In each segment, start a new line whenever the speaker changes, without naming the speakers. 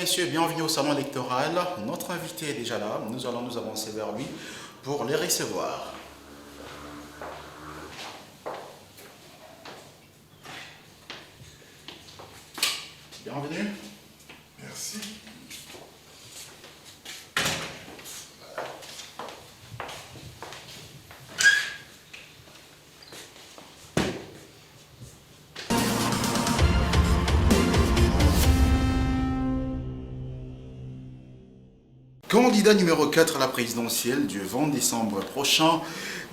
messieurs, bienvenue au salon électoral. Notre invité est déjà là. Nous allons nous avancer vers lui pour les recevoir. Bienvenue.
Merci.
Candidat numéro 4 à la présidentielle du 20 décembre prochain,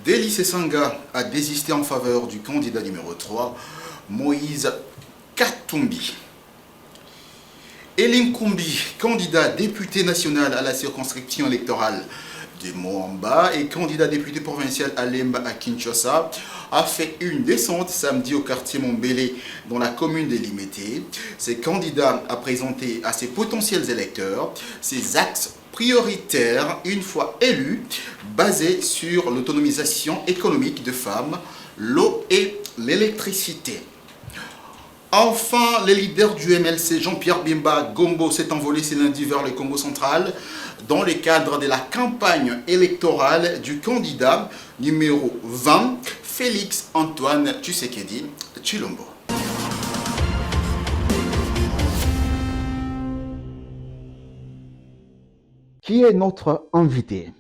Deli Sesanga a désisté en faveur du candidat numéro 3, Moïse Katumbi. Elim Koumbi, candidat député national à la circonscription électorale de Moamba et candidat député provincial à Lemba à Kinshasa, a fait une descente samedi au quartier Mombele dans la commune de Limete. Ce candidat a présenté à ses potentiels électeurs ses axes prioritaires une fois élu, basés sur l'autonomisation économique des femmes, l'eau et l'électricité. Enfin, le leader du MLC, Jean-Pierre Bemba Gombo, s'est envolé ce lundi vers le Congo central dans le cadre de la campagne électorale du candidat numéro 20, Félix Antoine Tshisekedi Tshilombo.
Qui est notre invité?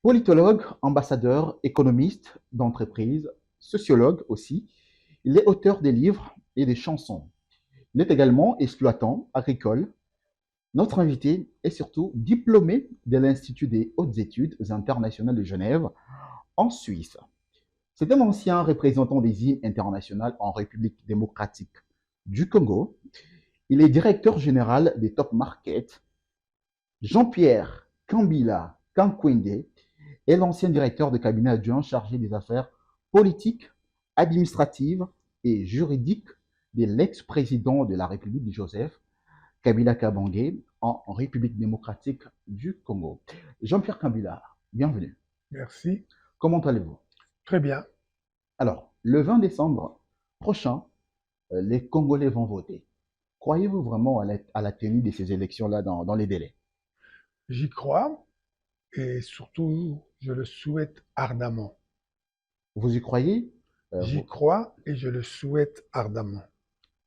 Politologue, ambassadeur, économiste d'entreprise, sociologue aussi. Il est auteur des livres et des chansons. Il est également exploitant agricole. Notre invité est surtout diplômé de l'Institut des hautes études internationales de Genève, en Suisse. C'est un ancien représentant des îles internationales en République démocratique du Congo. Il est directeur général des Top Markets. Jean-Pierre Kambila Kankwende est l'ancien directeur de cabinet adjoint chargé des affaires politiques, administratives et juridiques de l'ex-président de la République Joseph Kabila Kabange en République démocratique du Congo. Jean-Pierre Kambila, bienvenue.
Merci.
Comment allez-vous?
Très bien.
Alors, le 20 décembre prochain, les Congolais vont voter. Croyez-vous vraiment à la tenue de ces élections-là dans les délais?
J'y crois et surtout, je le souhaite ardemment.
Vous y croyez?
J'y crois et je le souhaite ardemment.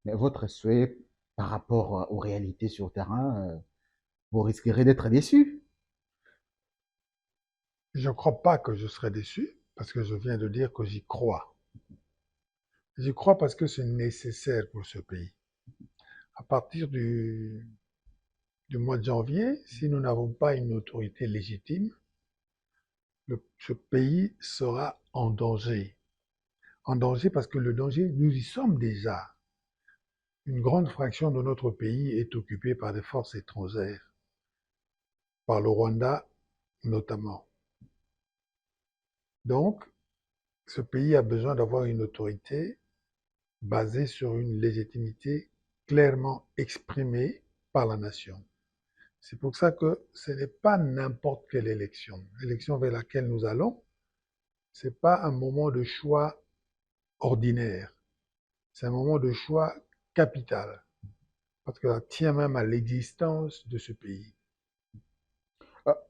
Mais votre souhait par rapport aux réalités sur le terrain, vous risquerez d'être déçu.
Je ne crois pas que je serai déçu parce que je viens de dire que j'y crois. J'y crois parce que c'est nécessaire pour ce pays. À partir du mois de janvier, si nous n'avons pas une autorité légitime, ce pays sera en danger. En danger parce que le danger, nous y sommes déjà. Une grande fraction de notre pays est occupée par des forces étrangères, par le Rwanda notamment. Donc, ce pays a besoin d'avoir une autorité basée sur une légitimité clairement exprimée par la nation. C'est pour ça que ce n'est pas n'importe quelle élection. L'élection vers laquelle nous allons, ce n'est pas un moment de choix ordinaire. C'est un moment de choix capital. Parce que ça tient même à l'existence de ce pays.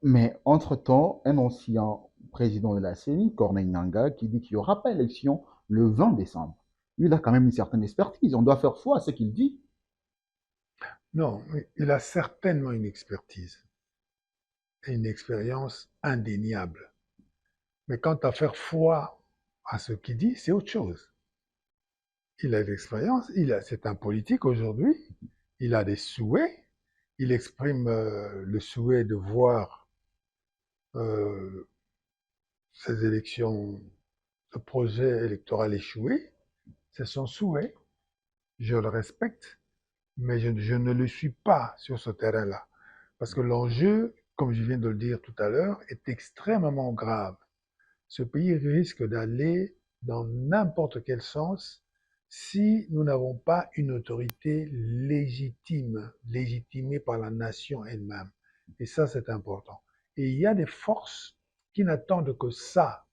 Mais entre-temps, un ancien président de la CENI, Corneille Nangaa, qui dit qu'il n'y aura pas élection le 20 décembre. Lui, il a quand même une certaine expertise. On doit faire foi à ce qu'il dit.
Non, il a certainement une expertise et une expérience indéniable. Mais quant à faire foi à ce qu'il dit, c'est autre chose. Il a de l'expérience, c'est un politique aujourd'hui, il a des souhaits, il exprime le souhait de voir euh, ces élections, ce projet électoral échouer. C'est son souhait, je le respecte, mais je ne le suis pas sur ce terrain-là. Parce que l'enjeu, comme je viens de le dire tout à l'heure, est extrêmement grave. Ce pays risque d'aller dans n'importe quel sens si nous n'avons pas une autorité légitime, légitimée par la nation elle-même. Et ça, c'est important. Et il y a des forces qui n'attendent que ça.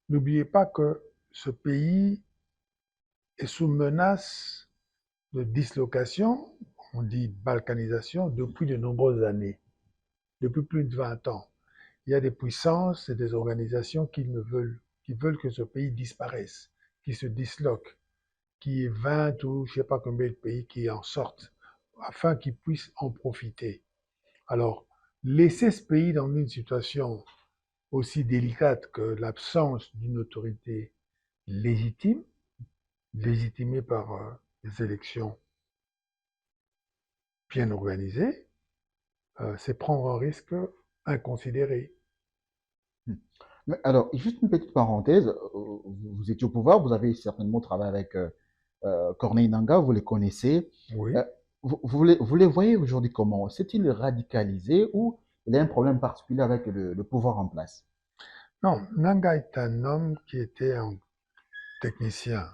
N'oubliez pas que ce pays est sous menace de dislocation. on dit balkanisation, depuis de nombreuses années, depuis plus de 20 ans. Il y a des puissances et des organisations qui veulent que ce pays disparaisse, qui se disloque, qui est 20 ou je ne sais pas combien de pays qui en sortent, afin qu'ils puissent en profiter. Alors, laisser ce pays dans une situation aussi délicate que l'absence d'une autorité légitime, légitimée par des élections bien organisées, c'est prendre un risque inconsidéré.
Mais alors, juste une petite parenthèse, vous étiez au pouvoir, vous avez certainement travaillé avec Corneille Nangaa, vous les connaissez.
Oui.
Euh, vous les voyez aujourd'hui comment? S'est-il radicalisé ou il y a un problème particulier avec le pouvoir en place?
Non, Nanga est un homme qui était un technicien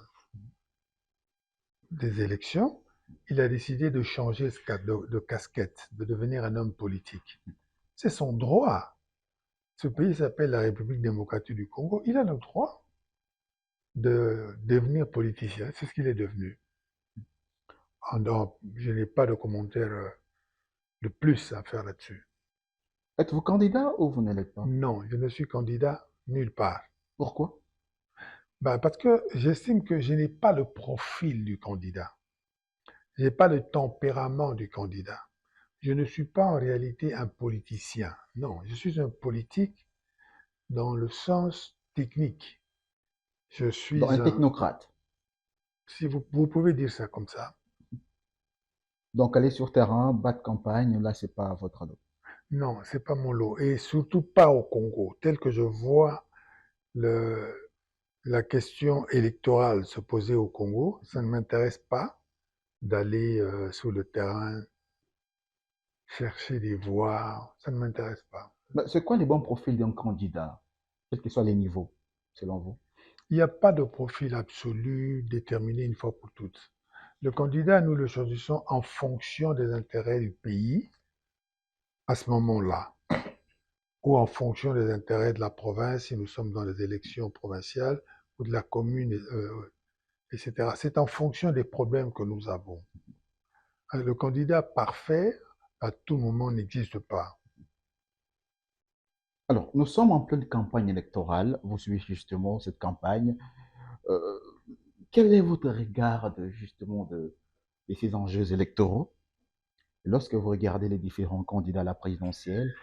des élections. Il a décidé de changer de casquette, de devenir un homme politique. C'est son droit. Ce pays s'appelle la République démocratique du Congo. Il a le droit de devenir politicien. C'est ce qu'il est devenu. Donc, je n'ai pas de commentaire de plus à faire là-dessus.
Êtes-vous candidat ou vous ne l'êtes pas?
Non, je ne suis candidat nulle part.
Pourquoi?
Parce que j'estime que je n'ai pas le profil du candidat. Je n'ai pas le tempérament du candidat. Je ne suis pas en réalité un politicien. Non, je suis un politique dans le sens technique. Je
Dans un
suis un...
technocrate.
Si vous pouvez dire ça comme ça.
Donc aller sur terrain, battre campagne, là c'est pas votre lot.
Non, c'est pas mon lot. Et surtout pas au Congo. Tel que je vois le, la question électorale se poser au Congo, ça ne m'intéresse pas d'aller sur le terrain chercher des voix. Ça ne m'intéresse pas.
C'est quoi les bons profils d'un candidat, quels que soient les niveaux, selon vous?
Il n'y a pas de profil absolu déterminé une fois pour toutes. Le candidat, nous le choisissons en fonction des intérêts du pays à ce moment-là, ou en fonction des intérêts de la province si nous sommes dans les élections provinciales, ou de la commune, etc. C'est en fonction des problèmes que nous avons. Le candidat parfait, à tout moment, n'existe pas.
Alors, nous sommes en pleine campagne électorale, vous suivez justement cette campagne. Euh, Quel est votre regard de ces enjeux électoraux lorsque vous regardez les différents candidats à la présidentielle,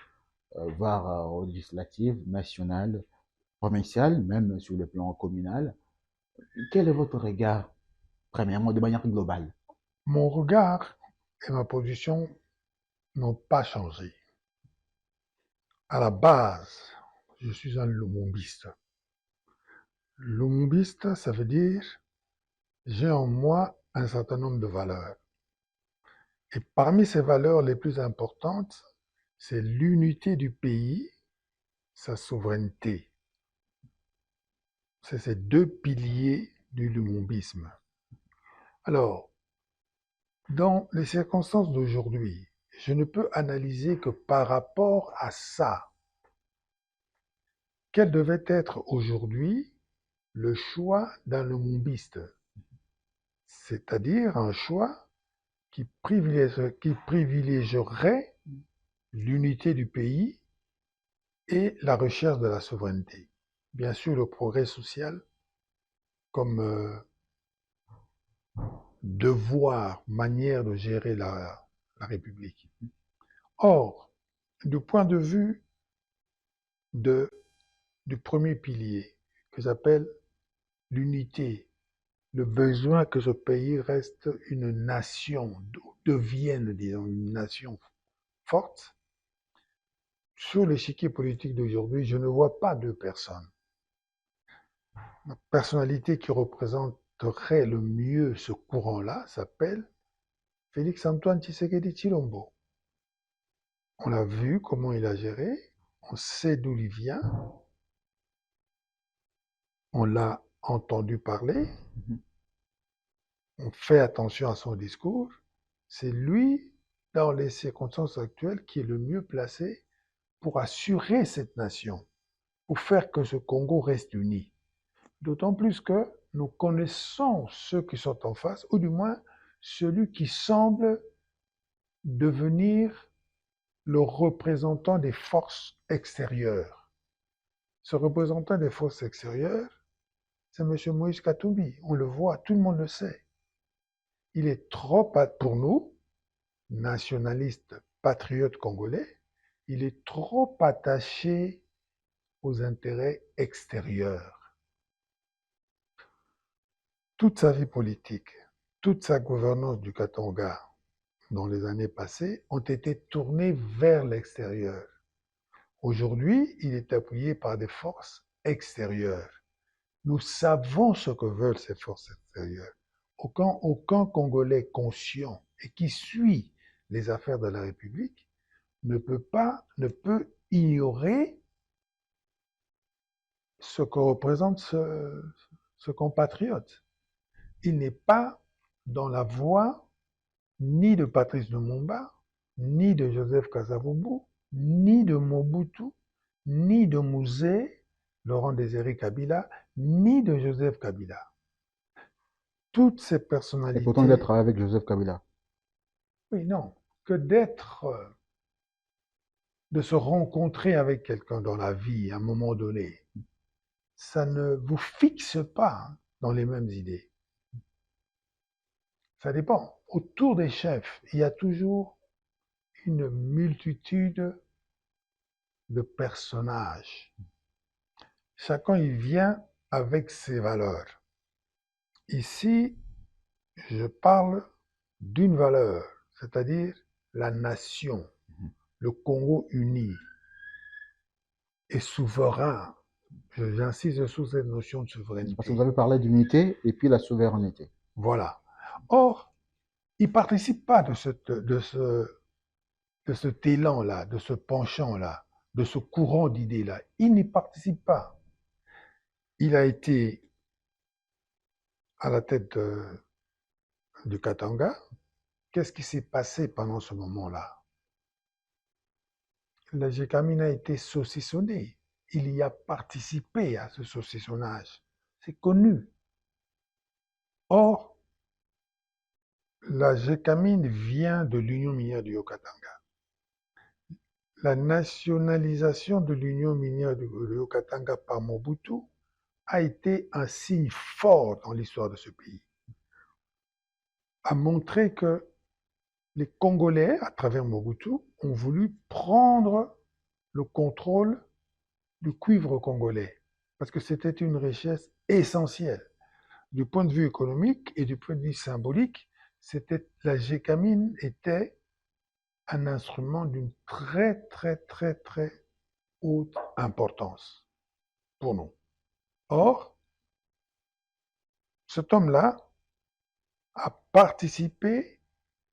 voire aux législatives, nationales, provinciales, même sur le plan communal? Quel est votre regard, premièrement, de manière globale?
Mon regard et ma position n'ont pas changé. À la base, je suis un lumumbiste. Lumumbiste, ça veut dire j'ai en moi un certain nombre de valeurs. Et parmi ces valeurs les plus importantes, c'est l'unité du pays, sa souveraineté. C'est ces deux piliers du lumumbisme. Alors, dans les circonstances d'aujourd'hui, je ne peux analyser que par rapport à ça. Quel devait être aujourd'hui le choix d'un lumumbiste? C'est-à-dire un choix qui privilégierait l'unité du pays et la recherche de la souveraineté. Bien sûr, le progrès social comme devoir, manière de gérer la République. Or, du point de vue de, du premier pilier, que j'appelle l'unité, le besoin que ce pays reste une nation, devienne, disons, une nation forte, sur l'échiquier politique d'aujourd'hui, je ne vois pas deux personnes. La personnalité qui représenterait le mieux ce courant-là s'appelle Félix-Antoine Tshisekedi Tshilombo. On l'a vu comment il a géré, on sait d'où il vient, on l'a entendu parler, on fait attention à son discours. C'est lui, dans les circonstances actuelles, qui est le mieux placé pour assurer cette nation, pour faire que ce Congo reste uni. D'autant plus que nous connaissons ceux qui sont en face, ou du moins celui qui semble devenir le représentant des forces extérieures. Ce représentant des forces extérieures, c'est M. Moïse Katumbi. On le voit, tout le monde le sait. Il est trop, pour nous, nationalistes, patriotes congolais, il est trop attaché aux intérêts extérieurs. Toute sa vie politique, toute sa gouvernance du Katanga dans les années passées ont été tournées vers l'extérieur. Aujourd'hui, il est appuyé par des forces extérieures. Nous savons ce que veulent ces forces extérieures. Aucun Congolais conscient et qui suit les affaires de la République ne peut ignorer ce que représente ce compatriote. Il n'est pas dans la voie ni de Patrice Lumumba, ni de Joseph Kasavubu, ni de Mobutu, ni de Mouzé, Laurent Désiré Kabila, ni de Joseph Kabila. Toutes ces personnalités...
Et pourtant, il a travaillé avec Joseph Kabila.
Oui, non. Que de se rencontrer avec quelqu'un dans la vie à un moment donné, ça ne vous fixe pas dans les mêmes idées. Ça dépend. Autour des chefs, il y a toujours une multitude de personnages. Chacun y vient avec ses valeurs. Ici, je parle d'une valeur, c'est-à-dire la nation, le Congo uni et souverain. J'insiste sur cette notion de souveraineté.
Parce que vous avez parlé d'unité et puis la souveraineté.
Voilà. Or, il ne participe pas de cet élan-là, de ce penchant-là, de ce courant d'idées-là. Il n'y participe pas. Il a été à la tête du Katanga. Qu'est-ce qui s'est passé pendant ce moment-là? La GECAMINE a été saucissonnée. Il y a participé à ce saucissonnage. C'est connu. Or, la GECAMINE vient de l'Union minière du Haut-Katanga. La nationalisation de l'Union minière du Haut-Katanga par Mobutu a été un signe fort dans l'histoire de ce pays. A montré que les Congolais, à travers Mobutu, ont voulu prendre le contrôle du cuivre congolais, parce que c'était une richesse essentielle. Du point de vue économique et du point de vue symbolique, la GECAMINE était un instrument d'une très, très, très, très haute importance pour nous. Or, cet homme-là a participé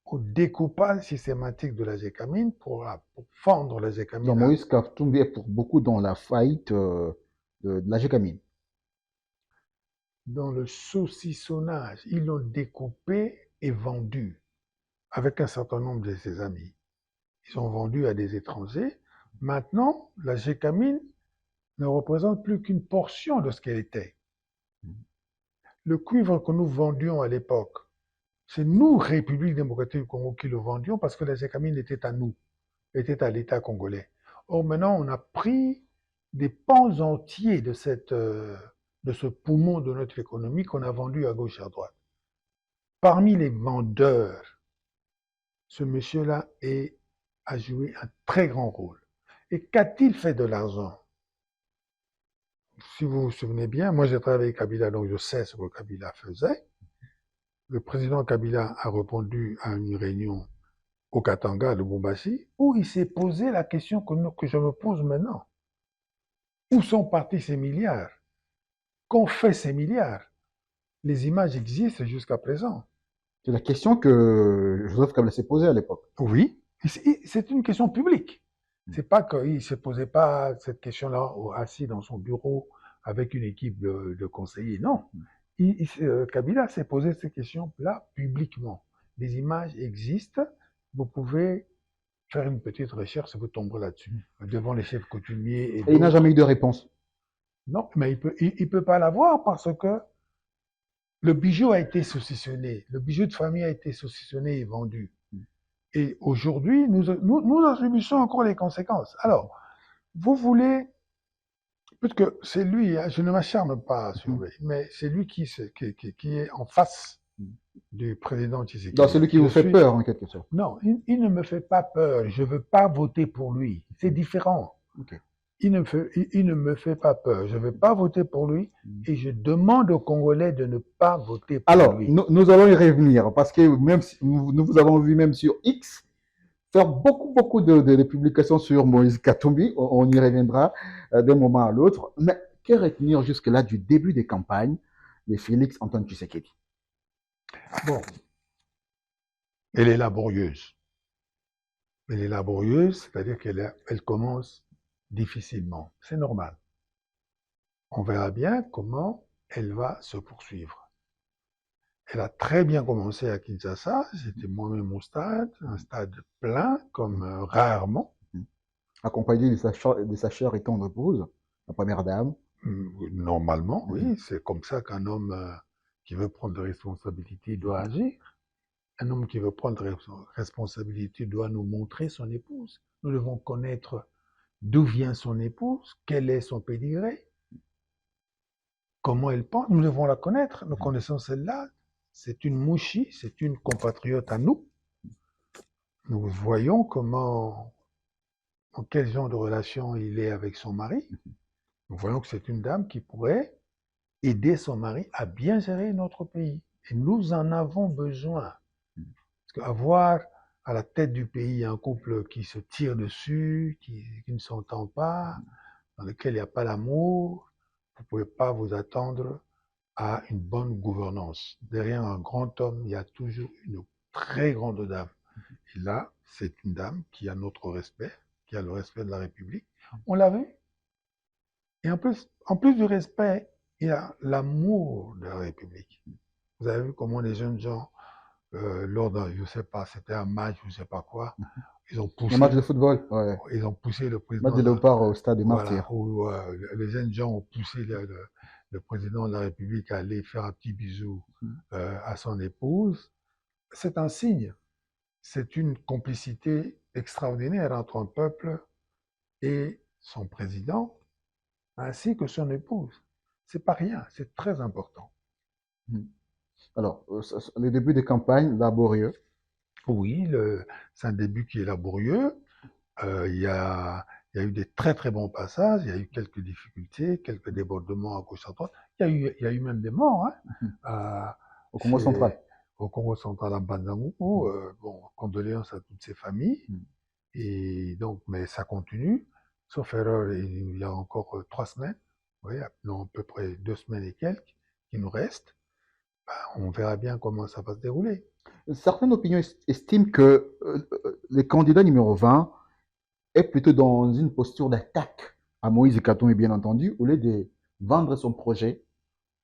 au découpage systématique de la GECAMINE pour fendre la GECAMINE.
Donc Moïse Katumbi est pour beaucoup dans la faillite de la GECAMINE.
Dans le saucissonnage, ils l'ont découpé et vendu avec un certain nombre de ses amis. Ils ont vendu à des étrangers. Maintenant, la GECAMINE ne représente plus qu'une portion de ce qu'elle était. Le cuivre que nous vendions à l'époque, c'est nous, République démocratique du Congo, qui le vendions parce que la GECAMINE était à nous, était à l'État congolais. Or, maintenant, on a pris des pans entiers de ce poumon de notre économie qu'on a vendu à gauche et à droite. Parmi les vendeurs, ce monsieur-là a joué un très grand rôle. Et qu'a-t-il fait de l'argent? Si vous vous souvenez bien, moi j'ai travaillé avec Kabila, donc je sais ce que Kabila faisait. Le président Kabila a répondu à une réunion au Katanga, à Lubumbashi, où il s'est posé la question que je me pose maintenant. Où sont partis ces milliards? Qu'ont fait ces milliards? Les images existent jusqu'à présent.
C'est la question que Joseph Kabila s'est posée à l'époque.
Oui, c'est une question publique. C'est pas qu'il ne se posait pas cette question-là assis dans son bureau avec une équipe de conseillers. Non. Kabila s'est posé cette question-là publiquement. Les images existent. Vous pouvez faire une petite recherche et vous tomberez là-dessus. Devant les chefs coutumiers.
Et il n'a jamais eu de réponse.
Non, mais il peut pas l'avoir parce que le bijou a été saucissonné. Le bijou de famille a été saucissonné et vendu. Et aujourd'hui, nous en subissons encore les conséquences. Alors, vous voulez, parce que c'est lui, hein, je ne m'acharne pas sur lui, mais c'est lui qui est en face du président
Donc,
Tshisekedi.
celui qui
Je
vous fait
suis,
peur, en quelque sorte.
non, il ne me fait pas peur. Je veux pas voter pour lui. C'est différent.
Ok.
Il ne me fait pas peur. Je ne veux pas voter pour lui et je demande aux Congolais de ne pas voter pour
Alors,
lui.
nous allons y revenir parce que même si nous vous avons vu même sur X faire beaucoup de publications sur Moïse Katumbi. On y reviendra d'un moment à l'autre. Mais que retenir jusque-là du début des campagnes de Félix Antoine Tshisekedi?
Bon, elle est laborieuse. Elle est laborieuse, c'est-à-dire elle commence difficilement. C'est normal. On verra bien comment elle va se poursuivre. Elle a très bien commencé à Kinshasa. J'étais moi-même au stade, un stade plein comme rarement.
Accompagné de sa chère et tendre épouse, la première dame.
Normalement, oui, c'est comme ça qu'un homme qui veut prendre des responsabilités doit agir. Un homme qui veut prendre des responsabilités doit nous montrer son épouse. Nous devons connaître d'où vient son épouse, quel est son pédigré, comment elle pense. Nous devons la connaître. Nous connaissons celle-là. C'est une mouchi, c'est une compatriote à nous. Nous voyons en quel genre de relation il est avec son mari. Nous voyons que c'est une dame qui pourrait aider son mari à bien gérer notre pays. Et nous en avons besoin. Parce qu'avoir à la tête du pays un couple qui se tire dessus, qui ne s'entend pas, dans lequel il n'y a pas l'amour, vous ne pouvez pas vous attendre à une bonne gouvernance. Derrière un grand homme, il y a toujours une très grande dame. Et là, c'est une dame qui a notre respect, qui a le respect de la République. On l'a vu. Et en plus du respect, il y a l'amour de la République. Vous avez vu comment les jeunes gens, lors d'un, je ne sais pas, c'était un match, je ne sais pas quoi, ils ont poussé,
Un match de football, ouais.
ils ont poussé le
Match
président,
de léopard au stade des
voilà,
Martyrs.
où les jeunes gens ont poussé le président de la République à aller faire un petit bisou à son épouse. C'est un signe. C'est une complicité extraordinaire entre un peuple et son président, ainsi que son épouse. C'est pas rien, c'est très important.
Alors, le début des campagnes, laborieux.
Oui, c'est un début qui est laborieux. Il y a eu des très très bons passages, il y a eu quelques difficultés, quelques débordements à gauche à droite. Il y a eu même des morts hein,
Au Congo central.
au Congo central à Banzangoukou. Bon, condoléances à toutes ces familles. Et donc, mais ça continue. Sauf erreur, il y a encore 3 semaines, oui, non, à peu près 2 semaines et quelques qui nous restent. Ben, on verra bien comment ça va se dérouler.
Certaines opinions estiment que le candidat numéro 20 est plutôt dans une posture d'attaque à Moïse Katumbi, bien entendu, au lieu de vendre son projet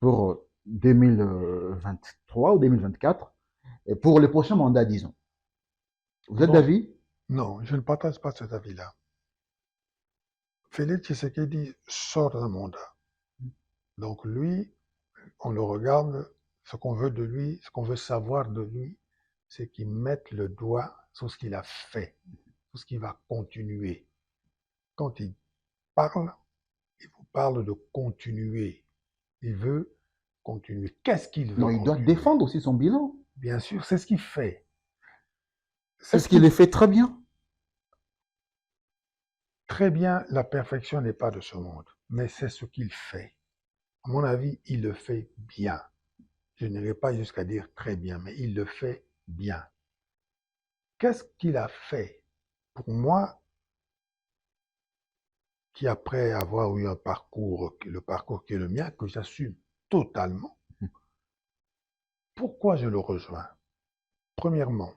pour 2023 ou 2024, et pour le prochain mandat, disons. Vous êtes
Bon,
d'avis?
non, je ne partage pas cet avis-là. Félix Tshisekedi sort d'un mandat. Donc lui, on le regarde, ce qu'on veut de lui, ce qu'on veut savoir de lui, c'est qu'il mette le doigt sur ce qu'il a fait, sur ce qu'il va continuer. Quand il parle, il vous parle de continuer. Il veut continuer. Qu'est-ce qu'il veut
Non, il doit
continuer?
défendre aussi son bilan.
Bien sûr, c'est ce qu'il fait. C'est
Est-ce
ce
qu'il
qu'il
le fait très bien?
Très bien, la perfection n'est pas de ce monde, mais c'est ce qu'il fait. À mon avis, il le fait bien. Je n'irai pas jusqu'à dire très bien, mais il le fait bien. Qu'est-ce qu'il a fait? Pour moi, qui après avoir eu un parcours, le parcours qui est le mien, que j'assume totalement, pourquoi je le rejoins? Premièrement,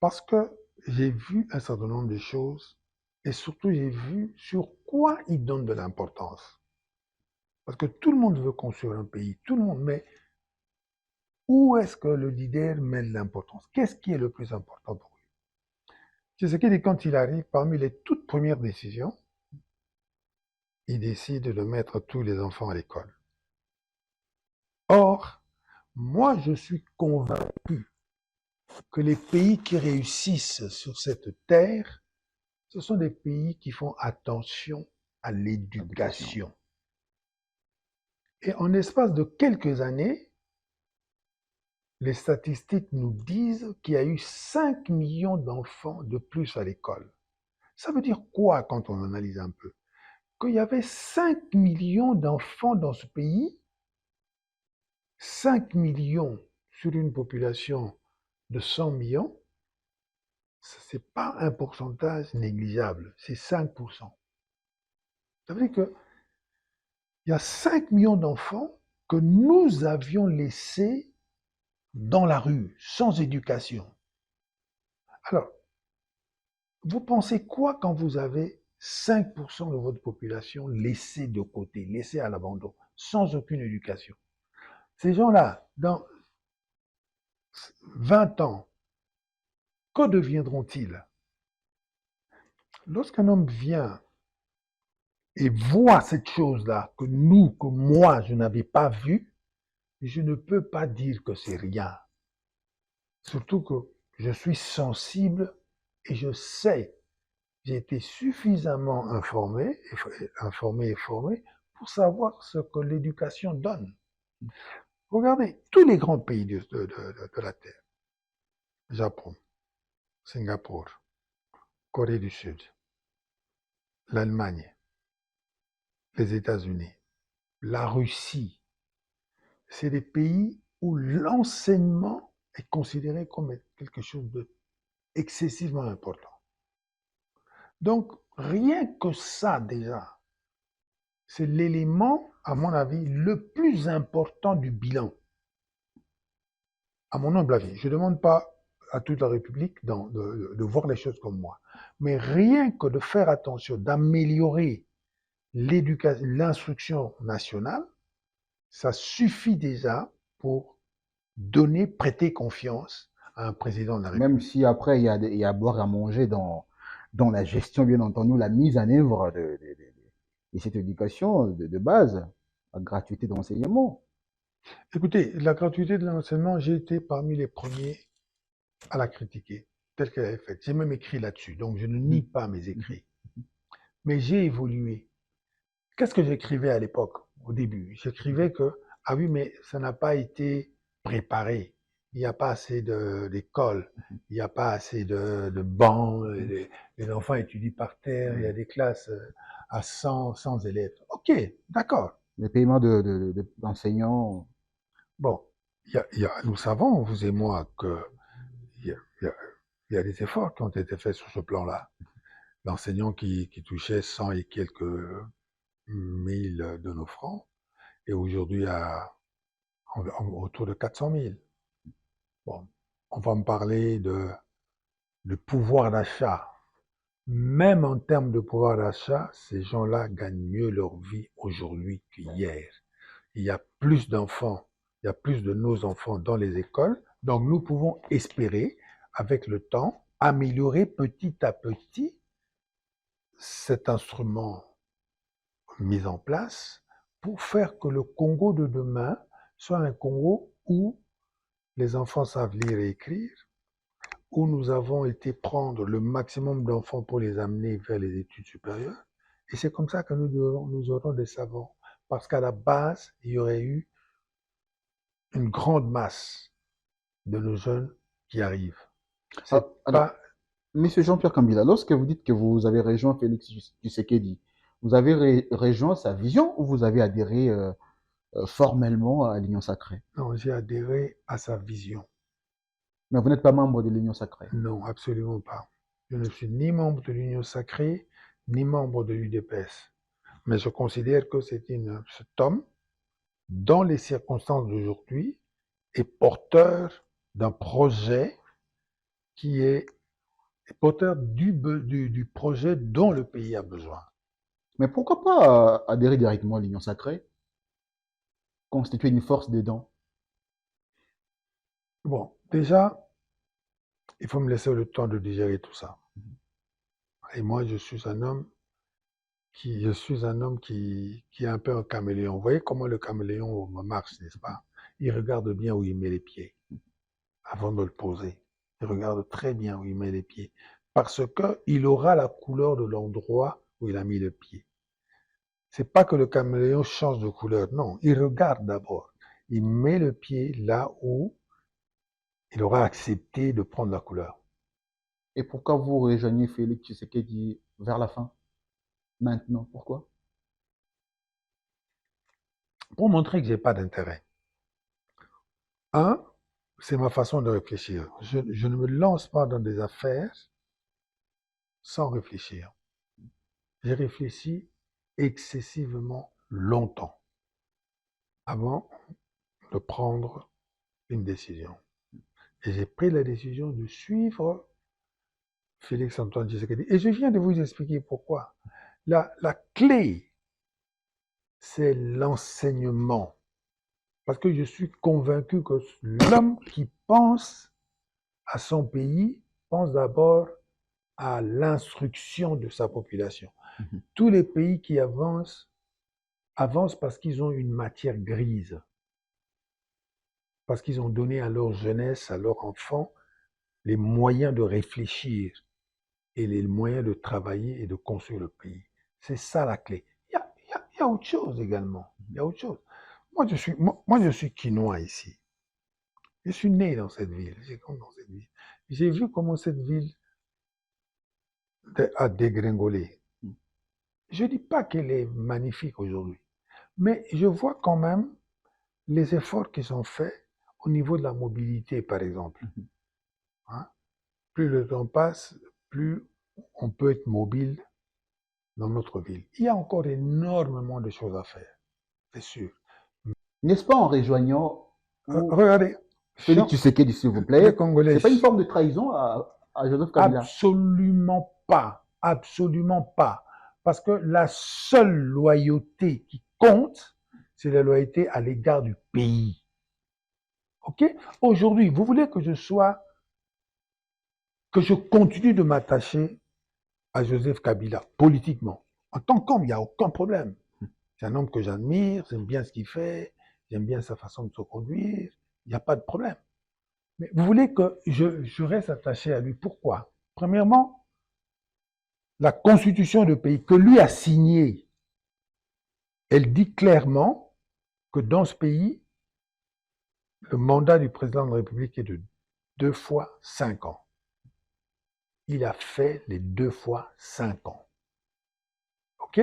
parce que j'ai vu un certain nombre de choses et surtout j'ai vu sur quoi il donne de l'importance. Parce que tout le monde veut construire un pays, tout le monde, mais où est-ce que le leader met de l'importance? Qu'est-ce qui est le plus important pour lui? C'est ce qu'il dit quand il arrive, parmi les toutes premières décisions, il décide de mettre tous les enfants à l'école. Or, moi je suis convaincu que les pays qui réussissent sur cette terre, ce sont des pays qui font attention à
L'éducation.
l'éducation. Et en espace de quelques années, les statistiques nous disent qu'il y a eu 5 millions d'enfants de plus à l'école. Ça veut dire quoi quand on analyse un peu? Qu'il y avait 5 millions d'enfants dans ce pays, 5 millions sur une population de 100 millions, ce n'est pas un pourcentage négligeable, c'est 5%. Ça veut dire qu'il y a 5 millions d'enfants que nous avions laissés dans la rue, sans éducation. Alors, vous pensez quoi quand vous avez 5% de votre population laissée de côté, laissée à l'abandon, sans aucune éducation? Ces gens-là, dans 20 ans, que deviendront-ils? Lorsqu'un homme vient et voit cette chose-là que moi, je n'avais pas vue, je ne peux pas dire que c'est rien. Surtout que je suis sensible et je sais, j'ai été suffisamment informé et formé pour savoir ce que l'éducation donne. Regardez tous les grands pays de la Terre. Japon, Singapour, Corée du Sud, l'Allemagne, les États-Unis, la Russie. C'est des pays où l'enseignement est considéré comme quelque chose d'excessivement important. Donc, rien que ça déjà, c'est l'élément, à mon avis, le plus important du bilan. À mon humble avis, je ne demande pas à toute la République de voir les choses comme moi. Mais rien que de faire attention, d'améliorer l'instruction nationale, ça suffit déjà pour prêter confiance à un président de la République.
Même si après, il y a à boire et à manger dans la gestion, bien entendu, la mise en œuvre de cette éducation de base, la gratuité d'enseignement.
Écoutez, la gratuité de l'enseignement, j'ai été parmi les premiers à la critiquer, telle qu'elle est faite. J'ai même écrit là-dessus, donc je ne nie pas mes écrits. Mais j'ai évolué. Qu'est-ce que j'écrivais à l'époque, au début? J'écrivais que, ah oui, mais ça n'a pas été préparé. Il n'y a pas assez d'écoles, il n'y a pas assez de bancs, les enfants étudient par terre, il y a des classes à 100 élèves. Ok, d'accord.
Le paiement d'enseignants.
Bon, nous savons, vous et moi, qu'il y a, il y a- il y a des efforts qui ont été faits sur ce plan-là. L'enseignant qui touchait 100 et quelques mille de nos francs est aujourd'hui autour de 400 000. Bon, on va me parler de pouvoir d'achat. Même en termes de pouvoir d'achat, ces gens-là gagnent mieux leur vie aujourd'hui qu'hier. Il y a plus d'enfants, il y a plus de nos enfants dans les écoles, donc nous pouvons espérer, avec le temps, améliorer petit à petit cet instrument mis en place pour faire que le Congo de demain soit un Congo où les enfants savent lire et écrire, où nous avons été prendre le maximum d'enfants pour les amener vers les études supérieures. Et c'est comme ça que nous aurons des savants. Parce qu'à la base, il y aurait eu une grande masse de nos jeunes qui arrivent. C'est
Alors,
pas...
Monsieur Jean-Pierre Kambila, lorsque vous dites que vous avez rejoint Félix Tshisekedi, vous avez rejoint sa vision ou vous avez adhéré formellement à l'Union sacrée?
Non, j'ai adhéré à sa vision.
Mais vous n'êtes pas membre de l'Union sacrée.
Non, absolument pas. Je ne suis ni membre de l'Union sacrée, ni membre de l'UDPS. Mais je considère que cet homme, dans les circonstances d'aujourd'hui, est porteur d'un projet qui est porteur du projet dont le pays a besoin.
Mais pourquoi pas adhérer directement à l'Union sacrée? Constituer une force dedans?
Bon, déjà, il faut me laisser le temps de digérer tout ça. Et moi, je suis un homme qui est un peu un caméléon. Vous voyez comment le caméléon marche, n'est-ce pas? Il regarde bien où il met les pieds avant de le poser. Il regarde très bien où il met les pieds. Parce qu'il aura la couleur de l'endroit où il a mis le pied. C'est pas que le caméléon change de couleur, non. Il regarde d'abord. Il met le pied là où il aura accepté de prendre la couleur.
Et pourquoi vous rejoignez Félix Tshisekedi vers la fin? Maintenant, pourquoi?
Pour montrer que j'ai pas d'intérêt. Un, c'est ma façon de réfléchir. Je ne me lance pas dans des affaires sans réfléchir. J'ai réfléchi excessivement longtemps avant de prendre une décision. Et j'ai pris la décision de suivre Félix-Antoine Tshisekedi. Et je viens de vous expliquer pourquoi. La clé, c'est l'enseignement. Parce que je suis convaincu que l'homme qui pense à son pays pense d'abord à l'instruction de sa population. Tous les pays qui avancent parce qu'ils ont une matière grise, parce qu'ils ont donné à leur jeunesse, à leurs enfants, les moyens de réfléchir et les moyens de travailler et de construire le pays. C'est ça la clé. Il y a autre chose également. Il y a autre chose. Moi, je suis quinois ici. Je suis né dans cette ville. J'ai grandi dans cette ville. J'ai vu comment cette ville a dégringolé. Je ne dis pas qu'elle est magnifique aujourd'hui, mais je vois quand même les efforts qui sont faits au niveau de la mobilité, par exemple. Hein? Plus le temps passe, plus on peut être mobile dans notre ville. Il y a encore énormément de choses à faire, c'est sûr.
N'est-ce pas en rejoignant
Regardez,
Félix Tshisekedi, s'il vous plaît,
les Congolais,
c'est pas une forme de trahison à Joseph Kabila?
absolument pas, absolument pas. Parce que la seule loyauté qui compte, c'est la loyauté à l'égard du pays. Ok? Aujourd'hui, vous voulez que je continue de m'attacher à Joseph Kabila, politiquement. En tant qu'homme, il n'y a aucun problème. C'est un homme que j'admire, j'aime bien ce qu'il fait, j'aime bien sa façon de se conduire, il n'y a pas de problème. Mais vous voulez que je reste attaché à lui, pourquoi? Premièrement, la constitution de pays que lui a signée, elle dit clairement que dans ce pays, le mandat du président de la République est de 2 fois 5 ans. Il a fait les 2 fois 5 ans. OK?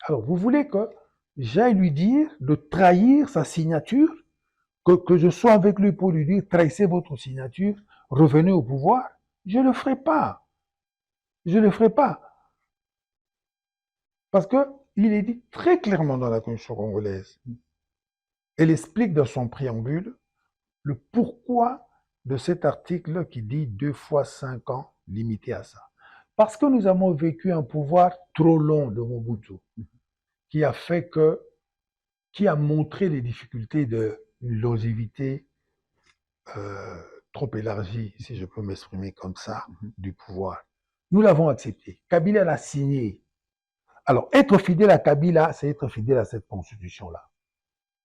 Alors, vous voulez que j'aille lui dire de trahir sa signature, que je sois avec lui pour lui dire trahissez votre signature, revenez au pouvoir? Je ne le ferai pas. Je ne le ferai pas. Parce qu'il est dit très clairement dans la Constitution congolaise. Elle explique dans son préambule le pourquoi de cet article qui dit 2 fois 5 ans limité à ça. Parce que nous avons vécu un pouvoir trop long de Mobutu qui a montré les difficultés d'une longévité trop élargie, si je peux m'exprimer comme ça, du pouvoir. Nous l'avons accepté. Kabila l'a signé. Alors, être fidèle à Kabila, c'est être fidèle à cette constitution-là.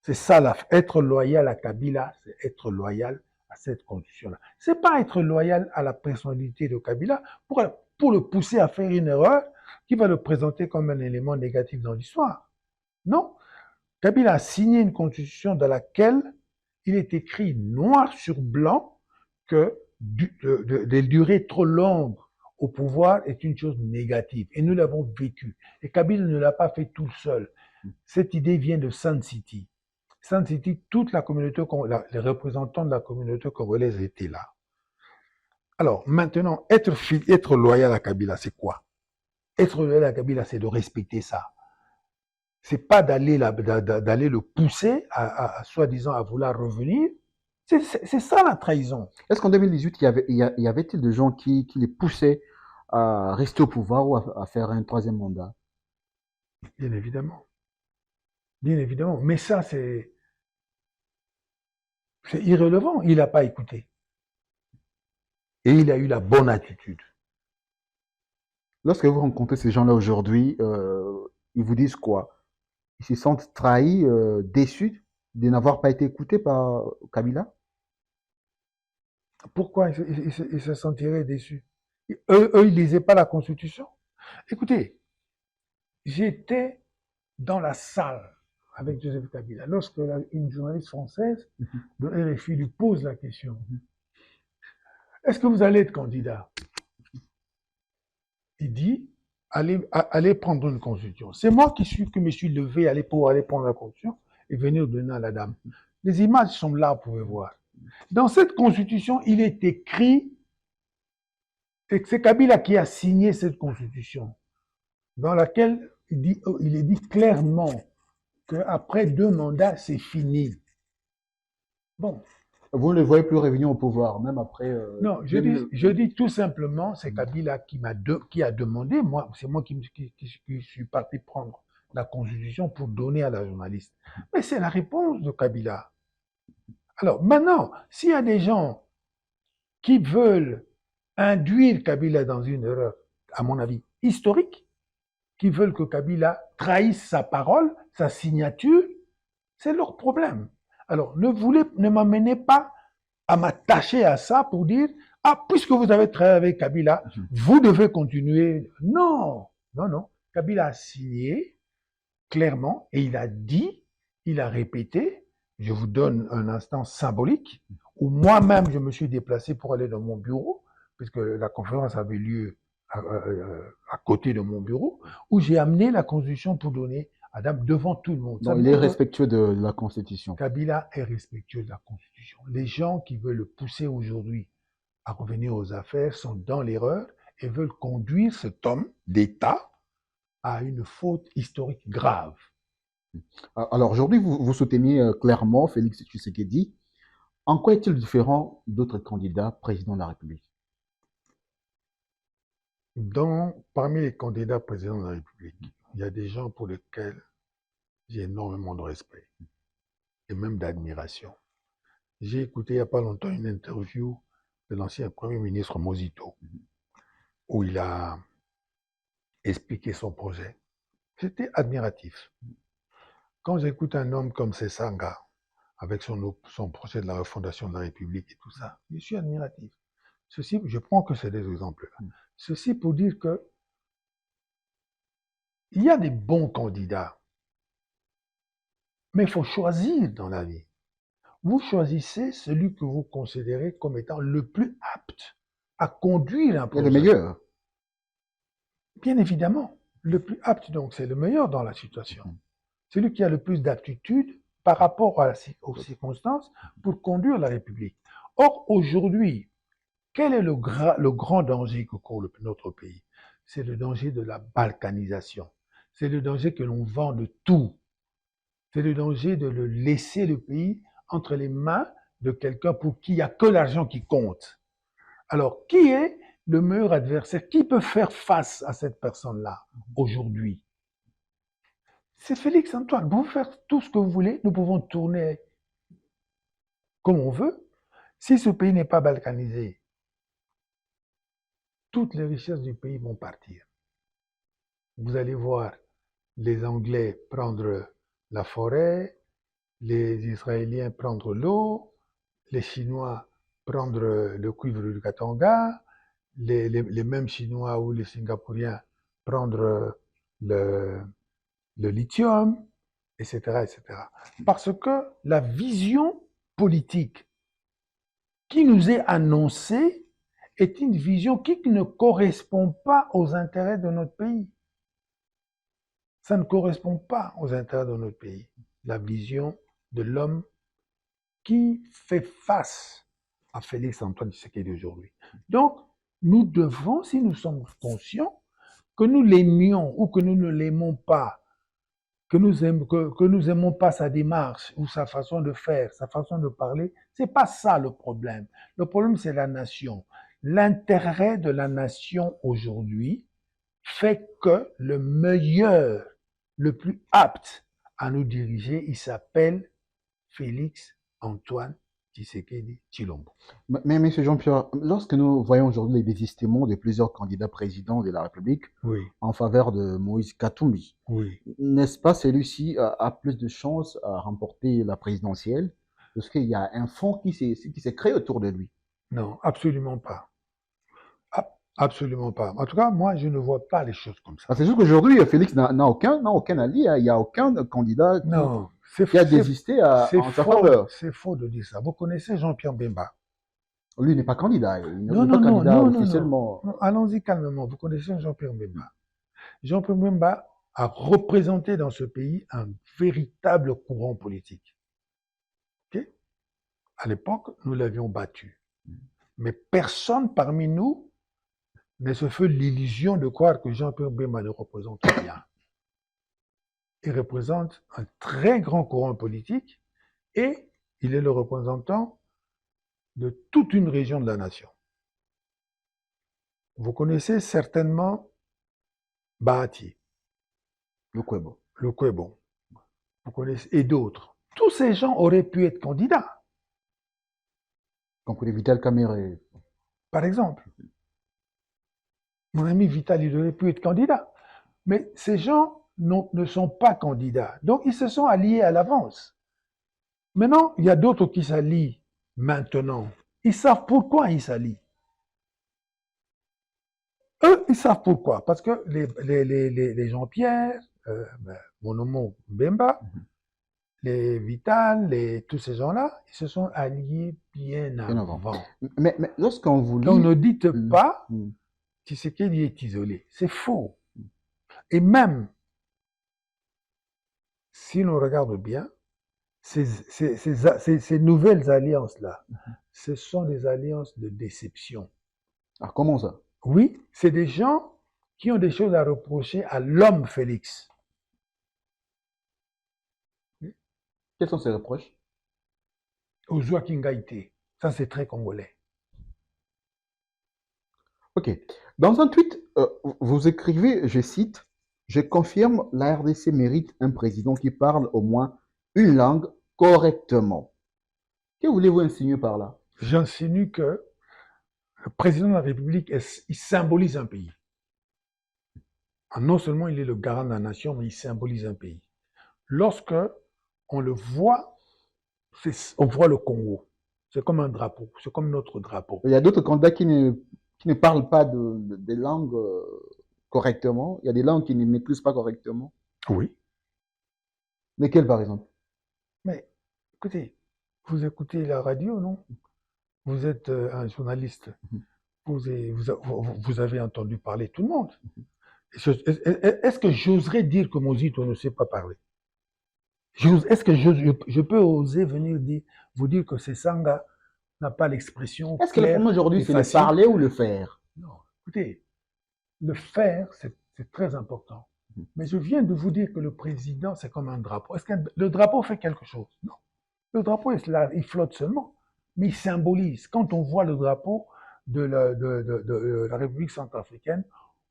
C'est ça, être loyal à Kabila, c'est être loyal à cette constitution-là. C'est pas être loyal à la personnalité de Kabila pour le pousser à faire une erreur qui va le présenter comme un élément négatif dans l'histoire. Non. Kabila a signé une constitution dans laquelle il est écrit noir sur blanc que des durées trop longues au pouvoir est une chose négative. Et nous l'avons vécu. Et Kabila ne l'a pas fait tout seul. Cette idée vient de Sun City. Sun City, toute la communauté, les représentants de la communauté congolaise étaient là. Alors, maintenant, être loyal à Kabila, c'est quoi? Être loyal à Kabila, c'est de respecter ça. C'est pas d'aller le pousser à soi-disant à vouloir revenir. C'est ça la trahison.
Est-ce qu'en 2018, y avait-il des gens qui les poussaient à rester au pouvoir ou à faire un troisième mandat?
Bien évidemment. Bien évidemment. Mais ça, c'est irrelevant. Il n'a pas écouté. Et il a eu la bonne attitude.
Lorsque vous rencontrez ces gens-là aujourd'hui, ils vous disent quoi? Ils se sentent trahis, déçus de n'avoir pas été écoutés par Kabila?
Pourquoi ils se sentiraient déçus? Eux, ils lisaient pas la Constitution. Écoutez, j'étais dans la salle avec Joseph Kabila lorsque une journaliste française de RFI lui pose la question: est-ce que vous allez être candidat? Il dit: allez prendre une constitution. C'est moi qui me suis levé pour aller prendre la constitution et venir donner à la dame. Les images sont là, vous pouvez voir. Dans cette constitution, il est écrit, et c'est Kabila qui a signé cette constitution, dans laquelle il est dit clairement qu'après 2 mandats, c'est fini. Bon.
Vous ne les voyez plus revenir au pouvoir, même après...
Non, je dis tout simplement, c'est Kabila qui a demandé, c'est moi qui suis parti prendre la constitution pour donner à la journaliste. Mais c'est la réponse de Kabila. Alors maintenant, s'il y a des gens qui veulent induire Kabila dans une erreur, à mon avis, historique, qui veulent que Kabila trahisse sa parole, sa signature, c'est leur problème. Alors, ne m'amenez pas à m'attacher à ça pour dire: ah, puisque vous avez travaillé avec Kabila, vous devez continuer. Non, non, non. Kabila a signé clairement et il a dit, il a répété. Je vous donne un instant symbolique où moi-même je me suis déplacé pour aller dans mon bureau, puisque la conférence avait lieu à côté de mon bureau, où j'ai amené la Constitution pour donner à Dame devant tout le monde.
Donc, il est respectueux de la Constitution.
Kabila est respectueux de la Constitution. Les gens qui veulent le pousser aujourd'hui à revenir aux affaires sont dans l'erreur et veulent conduire cet homme d'État à une faute historique grave.
Alors aujourd'hui, vous soutenez clairement Félix Tshisekedi. En quoi est-il différent d'autres candidats présidents de la République?
Parmi les candidats présidents de la République, il y a des gens pour lesquels j'ai énormément de respect et même d'admiration. J'ai écouté il n'y a pas longtemps une interview de l'ancien Premier ministre Mosito, où il a expliqué son projet. C'était admiratif. Quand j'écoute un homme comme Sesanga, avec son projet de la refondation de la République et tout ça, je suis admiratif. Ceci, je prends que ces deux exemples-là. Ceci pour dire que il y a des bons candidats, mais il faut choisir dans la vie. Vous choisissez celui que vous considérez comme étant le plus apte à conduire un projet.
Le meilleur.
Bien évidemment, le plus apte, donc, c'est le meilleur dans la situation. Celui qui a le plus d'aptitude par rapport aux circonstances pour conduire la République. Or, aujourd'hui, quel est le grand danger que court notre pays? C'est le danger de la balkanisation. C'est le danger que l'on vend de tout. C'est le danger de le laisser le pays entre les mains de quelqu'un pour qui il n'y a que l'argent qui compte. Alors, qui est le meilleur adversaire? Qui peut faire face à cette personne-là aujourd'hui? C'est Félix Antoine. Vous pouvez faire tout ce que vous voulez. Nous pouvons tourner comme on veut. Si ce pays n'est pas balkanisé, toutes les richesses du pays vont partir. Vous allez voir les Anglais prendre la forêt, les Israéliens prendre l'eau, les Chinois prendre le cuivre du Katanga, les mêmes Chinois ou les Singapouriens prendre le lithium, etc., etc. Parce que la vision politique qui nous est annoncée est une vision qui ne correspond pas aux intérêts de notre pays. Ça ne correspond pas aux intérêts de notre pays. La vision de l'homme qui fait face à Félix Antoine Tshisekedi aujourd'hui. Donc, nous devons, si nous sommes conscients, que nous l'aimions ou que nous ne l'aimons pas, que nous aimons pas sa démarche ou sa façon de faire, sa façon de parler, c'est pas ça le problème. Le problème, c'est la nation. L'intérêt de la nation aujourd'hui fait que le meilleur, le plus apte à nous diriger, il s'appelle Félix Antoine Tshisekedi Tshilombo.
Mais M. Jean-Pierre, lorsque nous voyons aujourd'hui les désistements de plusieurs candidats présidents de la République en faveur de Moïse Katumbi, n'est-ce pas celui-ci a plus de chances à remporter la présidentielle parce qu'il y a un fond qui s'est créé autour de lui?
Non, absolument pas. Absolument pas. En tout cas, moi, je ne vois pas les choses comme ça.
C'est juste qu'aujourd'hui, Félix n'a aucun allié, hein. Il n'y a aucun candidat
Non,
qui a désisté en sa faveur.
c'est faux de dire ça. Vous connaissez Jean-Pierre Bemba?
Lui n'est pas candidat. Il
Non,
n'est pas
non, non,
candidat
non, non, non.
officiellement.
Non, allons-y calmement. Vous connaissez Jean-Pierre Bemba? Jean-Pierre Bemba a représenté dans ce pays un véritable courant politique. Ok. À l'époque, nous l'avions battu. Mais personne parmi nous ne se fait l'illusion de croire que Jean-Pierre Bemba ne représente rien. Il représente un très grand courant politique et il est le représentant de toute une région de la nation. Vous connaissez certainement Bahati,
Le Kwebo.
le Kwebon, vous connaissez, et d'autres. Tous ces gens auraient pu être candidats,
Donc, les Vital Kamere.
par exemple. Mon ami Vital, il aurait pu être candidat. Mais ces gens ne sont pas candidats. Donc, ils se sont alliés à l'avance. Maintenant, il y a d'autres qui s'allient maintenant. Ils savent pourquoi ils s'allient. Eux, ils savent pourquoi. Parce que les Jean-Pierre, Monomo Bemba, les Vital, tous ces gens-là, ils se sont alliés bien
Bien avant.
avant.
Mais lorsqu'on vous lit.
Donc ne dites pas
Mm.
Tshisekedi est isolé. C'est faux. Et même, si l'on regarde bien, ces nouvelles alliances-là, ce sont des alliances de déception.
Ah, comment ça?
Oui, c'est des gens qui ont des choses à reprocher à l'homme Félix.
Quels sont ces reproches?
Au Joaquin Gaïté. Ça, c'est très congolais.
Ok. Dans un tweet, vous écrivez, je cite, je confirme, la RDC mérite un président qui parle au moins une langue correctement. Que voulez-vous insinuer par là?
J'insinue que le président de la République, il symbolise un pays. Non seulement il est le garant de la nation, mais il symbolise un pays. Lorsque on le voit, on voit le Congo. C'est comme un drapeau, c'est comme notre drapeau.
Il y a d'autres candidats qui ne parlent pas des langues correctement. Il y a des langues qu'ils ne maîtrisent pas correctement.
Oui.
Lesquelles, par exemple?
Mais écoutez, vous écoutez la radio, non? Vous êtes un journaliste. Vous avez entendu parler tout le monde. Est-ce que j'oserais dire que Mozito ne sait pas parler? Est-ce que je peux oser venir vous dire que Sanga n'a pas l'expression
Est-ce que le
claire
problème aujourd'hui,
et
c'est le
facile?
parler ou le faire?
Non, écoutez, le faire, c'est très important. Mais je viens de vous dire que le président, c'est comme un drapeau. Est-ce que le drapeau fait quelque chose? Non. Le drapeau, il flotte seulement, mais il symbolise. Quand on voit le drapeau de la République centrafricaine,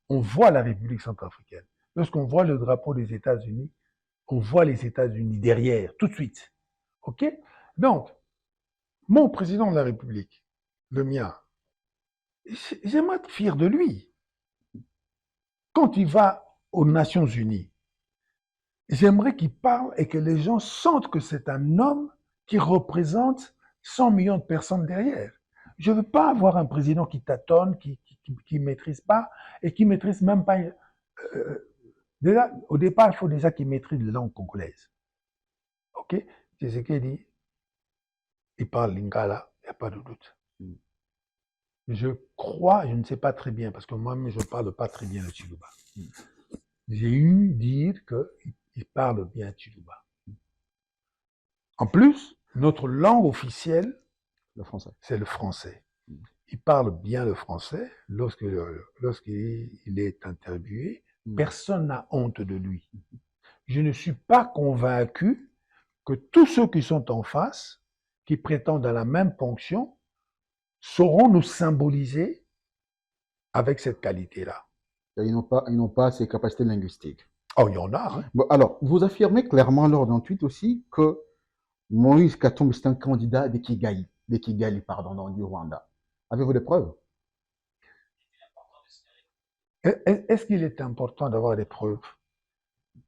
on voit la République centrafricaine. Lorsqu'on voit le drapeau des États-Unis, on voit les États-Unis derrière, tout de suite. OK? Donc, mon président de la République, le mien, j'aimerais être fier de lui. Quand il va aux Nations Unies, j'aimerais qu'il parle et que les gens sentent que c'est un homme qui représente 100 millions de personnes derrière. Je ne veux pas avoir un président qui tâtonne, qui ne maîtrise pas et qui ne maîtrise même pas. Déjà, au départ, il faut déjà qu'il maîtrise la langue congolaise. OK? C'est ce qu'il dit. Il parle lingala, il n'y a pas de doute. Je crois, je ne sais pas très bien, parce que moi-même, je ne parle pas très bien le Chiluba. J'ai eu dire qu'il parle bien Chiluba. En plus, notre langue officielle,
Le français.
c'est le français. Il parle bien le français. Lorsqu'il est interviewé, personne n'a honte de lui. Je ne suis pas convaincu que tous ceux qui sont en face, qui prétendent à la même fonction, sauront nous symboliser avec cette qualité-là.
Ils n'ont pas ces capacités linguistiques.
Oh, il y en a. Hein.
Bon, alors, vous affirmez clairement lors d'un tweet aussi que Moïse Katumbi est un candidat de Kigali, du Rwanda. Avez-vous des preuves?
Est-ce qu'il est important d'avoir des preuves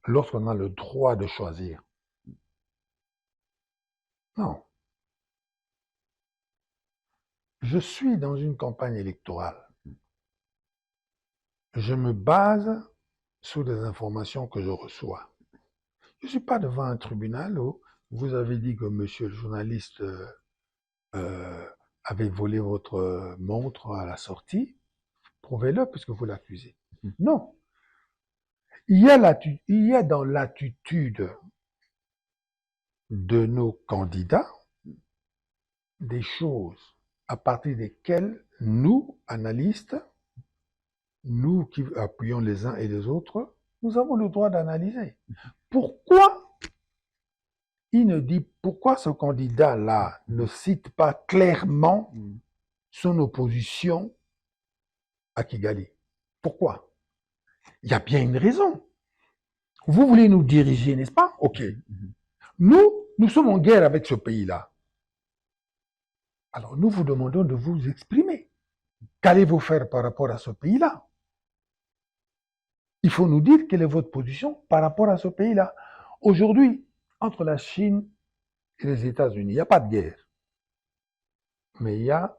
lorsqu'on a le droit de choisir? Non. Je suis dans une campagne électorale. Je me base sur des informations que je reçois. Je ne suis pas devant un tribunal où vous avez dit que monsieur le journaliste avait volé votre montre à la sortie. Prouvez-le puisque vous l'accusez. Non. Il y a dans l'attitude de nos candidats des choses à partir desquelles nous, analystes, nous qui appuyons les uns et les autres, nous avons le droit d'analyser. Pourquoi pourquoi ce candidat-là ne cite pas clairement son opposition à Kigali? Pourquoi? Il y a bien une raison. Vous voulez nous diriger, n'est-ce pas? Ok. Nous sommes en guerre avec ce pays-là. Alors nous vous demandons de vous exprimer. Qu'allez-vous faire par rapport à ce pays-là? Il faut nous dire quelle est votre position par rapport à ce pays-là. Aujourd'hui, entre la Chine et les États-Unis, il n'y a pas de guerre. Mais il y a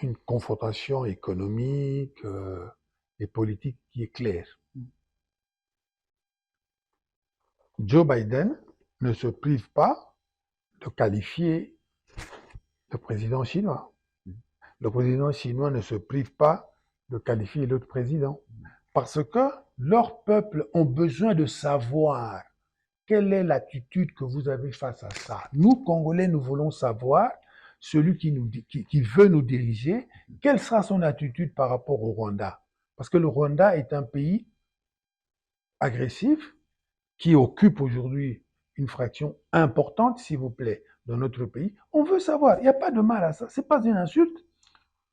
une confrontation économique et politique qui est claire. Joe Biden ne se prive pas de qualifier le président chinois. Le président chinois ne se prive pas de qualifier l'autre président. Parce que leurs peuples ont besoin de savoir quelle est l'attitude que vous avez face à ça. Nous, Congolais, nous voulons savoir, celui qui veut nous diriger, quelle sera son attitude par rapport au Rwanda. Parce que le Rwanda est un pays agressif qui occupe aujourd'hui une fraction importante, s'il vous plaît, dans notre pays. On veut savoir, il n'y a pas de mal à ça. Ce n'est pas une insulte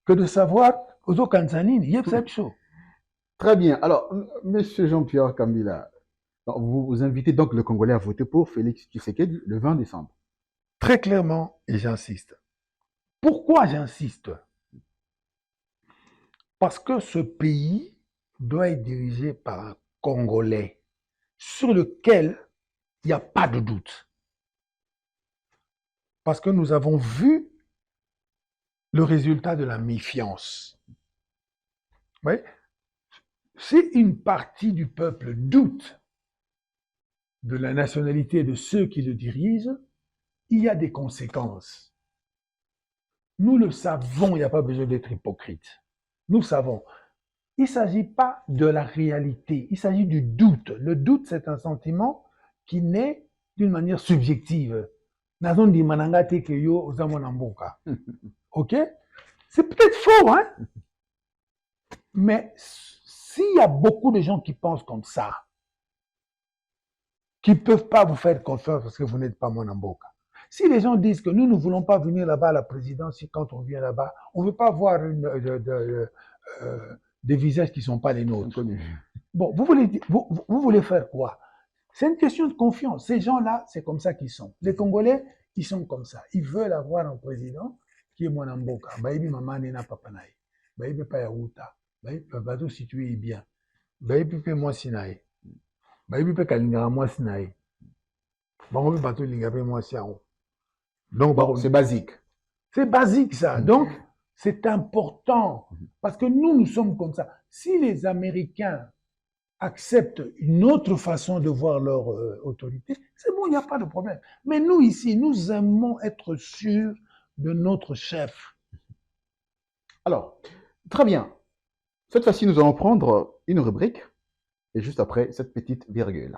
que de savoir, aux Kansanine, il y a cette chose.
Très bien. Alors, Monsieur Jean-Pierre Kambila, vous invitez donc le Congolais à voter pour Félix Tshisekedi le 20 décembre.
Très clairement, et j'insiste. Pourquoi j'insiste? Parce que ce pays doit être dirigé par un Congolais sur lequel il n'y a pas de doute. Parce que nous avons vu le résultat de la méfiance. Oui? Si une partie du peuple doute de la nationalité de ceux qui le dirigent, il y a des conséquences. Nous le savons, il n'y a pas besoin d'être hypocrite. Nous savons. Il ne s'agit pas de la réalité, il s'agit du doute. Le doute, c'est un sentiment qui naît d'une manière subjective. Ok? C'est peut-être faux, hein? Mais s'il y a beaucoup de gens qui pensent comme ça, qui ne peuvent pas vous faire confiance parce que vous n'êtes pas Mwanamboka. Si les gens disent que nous ne voulons pas venir là-bas à la présidence, quand on vient là-bas, on ne veut pas voir des visages qui ne sont pas les nôtres. Bon, vous voulez faire quoi? C'est une question de confiance. Ces gens-là, c'est comme ça qu'ils sont. Les Congolais, ils sont comme ça. Ils veulent avoir un président qui est Mwanamboka. Baïbi Mamane na Papanaï. Baïbi Payawuta. Baïbi Bato situé bien. Baïbi Pe Mwasinaï. Baïbi Pe Kalingara Mwasinaï. Bangobi Bato Lingabe Mwasiao. Donc,
bon, c'est basique.
C'est basique, ça. Donc, c'est important. Parce que nous sommes comme ça. Si les Américains acceptent une autre façon de voir leur autorité, c'est bon, il n'y a pas de problème. Mais nous, ici, nous aimons être sûrs de notre chef.
Alors, très bien. Cette fois-ci, nous allons prendre une rubrique et juste après cette petite virgule.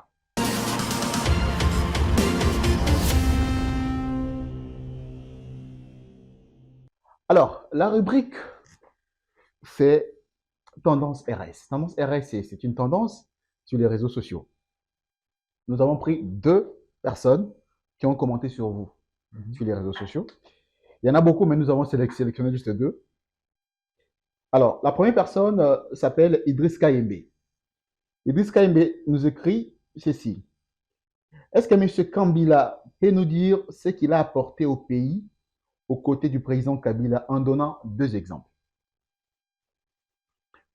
Alors, la rubrique, c'est Tendance RS. Tendance RS, c'est une tendance sur les réseaux sociaux. Nous avons pris 2 personnes qui ont commenté sur vous, sur les réseaux sociaux. Il y en a beaucoup, mais nous avons sélectionné juste 2. Alors, la première personne s'appelle Idriss Kayembe. Idriss Kayembe nous écrit ceci. Est-ce que M. Kambila peut nous dire ce qu'il a apporté au pays aux côtés du président Kabila en donnant 2 exemples?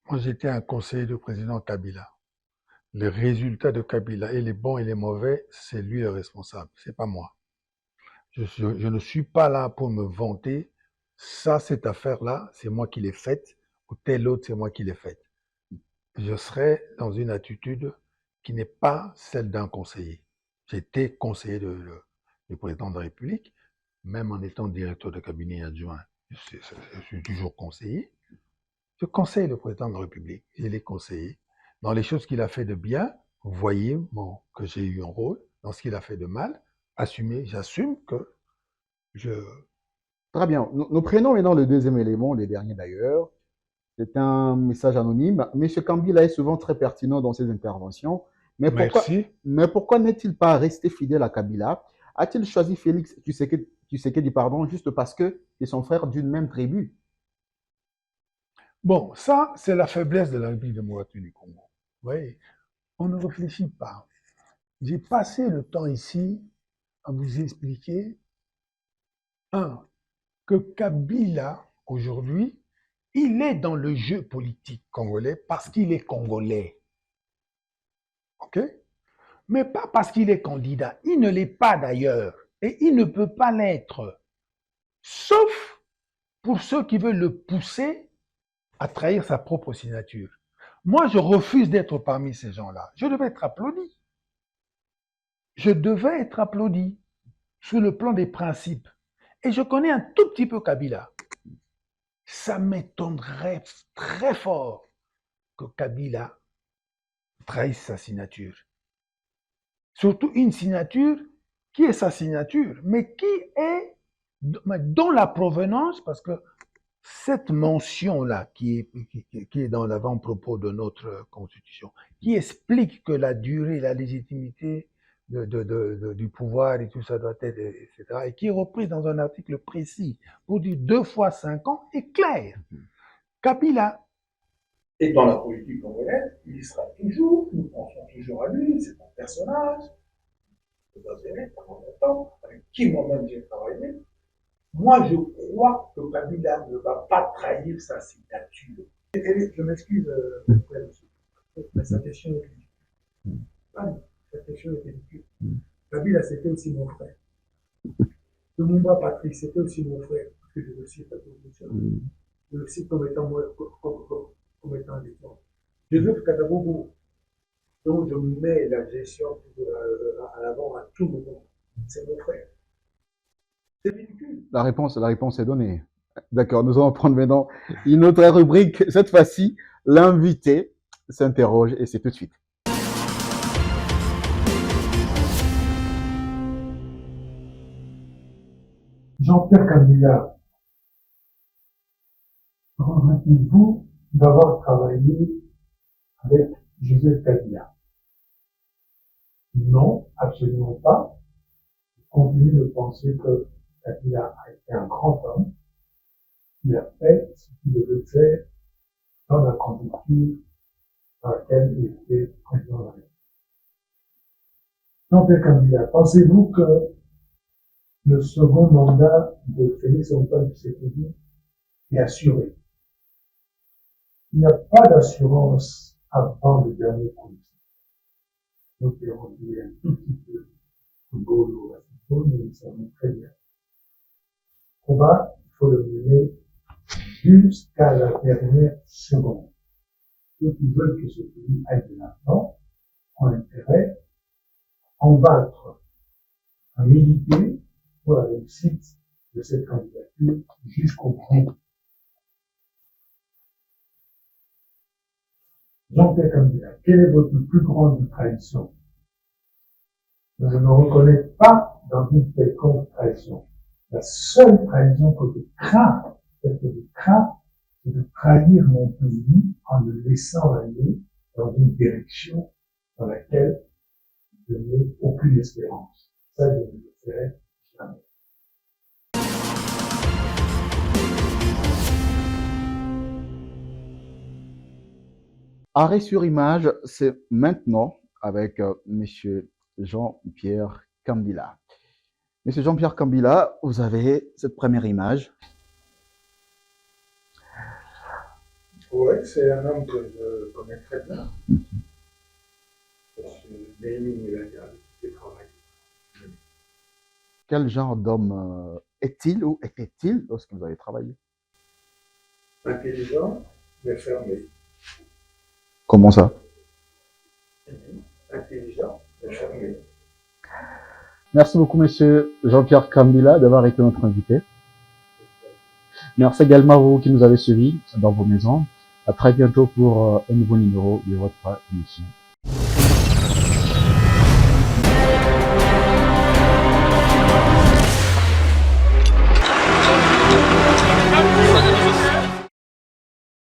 Moi, j'étais un conseiller du président Kabila. Les résultats de Kabila, et les bons et les mauvais, c'est lui le responsable, c'est pas moi. Je ne suis pas là pour me vanter, ça, cette affaire-là, c'est moi qui l'ai faite, ou telle autre, c'est moi qui l'ai faite. Je serai dans une attitude qui n'est pas celle d'un conseiller. J'étais conseiller du président de la République, même en étant directeur de cabinet adjoint. Je suis toujours conseiller. Je conseille le président de la République. Je l'ai conseillé. Dans les choses qu'il a fait de bien, vous voyez que j'ai eu un rôle. Dans ce qu'il a fait de mal, j'assume que je...
Très bien. Nous prenons maintenant le deuxième élément, le dernier d'ailleurs. C'est un message anonyme. Monsieur Kambila est souvent très pertinent dans ses interventions.
Merci.
Mais pourquoi n'est-il pas resté fidèle à Kabila? A-t-il choisi Félix Tshisekedi, pardon, juste parce que c'est son frère d'une même tribu?
Bon, ça, c'est la faiblesse de la République démocratique du Congo. Vous voyez, on ne réfléchit pas. J'ai passé le temps ici à vous expliquer, un, que Kabila, aujourd'hui, il est dans le jeu politique congolais parce qu'il est congolais. OK? Mais pas parce qu'il est candidat. Il ne l'est pas d'ailleurs. Et il ne peut pas l'être. Sauf pour ceux qui veulent le pousser à trahir sa propre signature. Moi, je refuse d'être parmi ces gens-là. Je devais être applaudi. Je devais être applaudi sur le plan des principes. Et je connais un tout petit peu Kabila. Ça m'étonnerait très fort que Kabila trahisse sa signature. Surtout une signature qui est sa signature, mais qui est dans la provenance, parce que cette mention-là qui est dans l'avant-propos de notre Constitution, qui explique que la durée, la légitimité du pouvoir et tout ça doit être, etc., et qui est reprise dans un article précis pour dire 2 fois 5 ans, est clair. Kabila est dans la politique congolaise, il y sera toujours, nous pensons toujours à lui, c'est un personnage, pendant longtemps, avec qui moi-même j'ai travaillé. Moi, je crois que Kabila ne va pas trahir sa signature. Et je m'excuse, mais sa question est ridicule. Sa question est ridicule. Kabila, c'était aussi mon frère. Lumumba Patrick, c'était aussi mon frère, parce que je le cite à tout. Je le cite comme étant un exemple. Joseph Kadabobo, dont je mets la gestion à l'avant à tout moment, c'est mon frère. C'est ridicule.
La réponse est donnée. D'accord, nous allons prendre maintenant une autre rubrique. Cette fois-ci, l'invité s'interroge et c'est tout de suite.
Jean-Pierre Kabila, regrettez-vous d'avoir travaillé avec Joseph Kabila? Non, absolument pas. Je continue de penser que Kabila a été un grand homme. Il a fait ce qu'il devait faire dans la conjoncture dans laquelle il était président de la République. Jean-Pierre Kabila, pensez-vous que le second mandat de Félix Antoine Tshisekedi est assuré? Il n'y a pas d'assurance avant le dernier conseil. Nous qui avons dit un tout petit peu football ou basketball, nous le savons très bien. Il faut le mener jusqu'à la dernière seconde. Ceux qui veulent que ce pays aille de l'avant ont intérêt à en battre, à militer pour la réussite de cette candidature jusqu'au bout. Jean-Pierre Kabila, quelle est votre plus grande trahison? Je ne me reconnais pas dans une quelconque trahison. La seule trahison que je crains, c'est de trahir mon pays en le laissant aller dans une direction dans laquelle je n'ai aucune espérance. Ça, je ne le ferai jamais.
Arrêt sur image, c'est maintenant avec Monsieur Jean-Pierre Kambila. Monsieur Jean-Pierre Kambila, vous avez cette première image.
Oui, c'est un homme que je connais très bien. Parce que Néhémie Milania, qui travaille.
Quel genre d'homme est-il ou était-il lorsque vous avez travaillé?
Intelligent, mais fermé.
Comment ça?
Intelligent, mais fermé.
Merci beaucoup, monsieur Jean-Pierre Kambila, d'avoir été notre invité. Merci également à vous qui nous avez suivis dans vos maisons. À très bientôt pour un nouveau numéro de votre émission.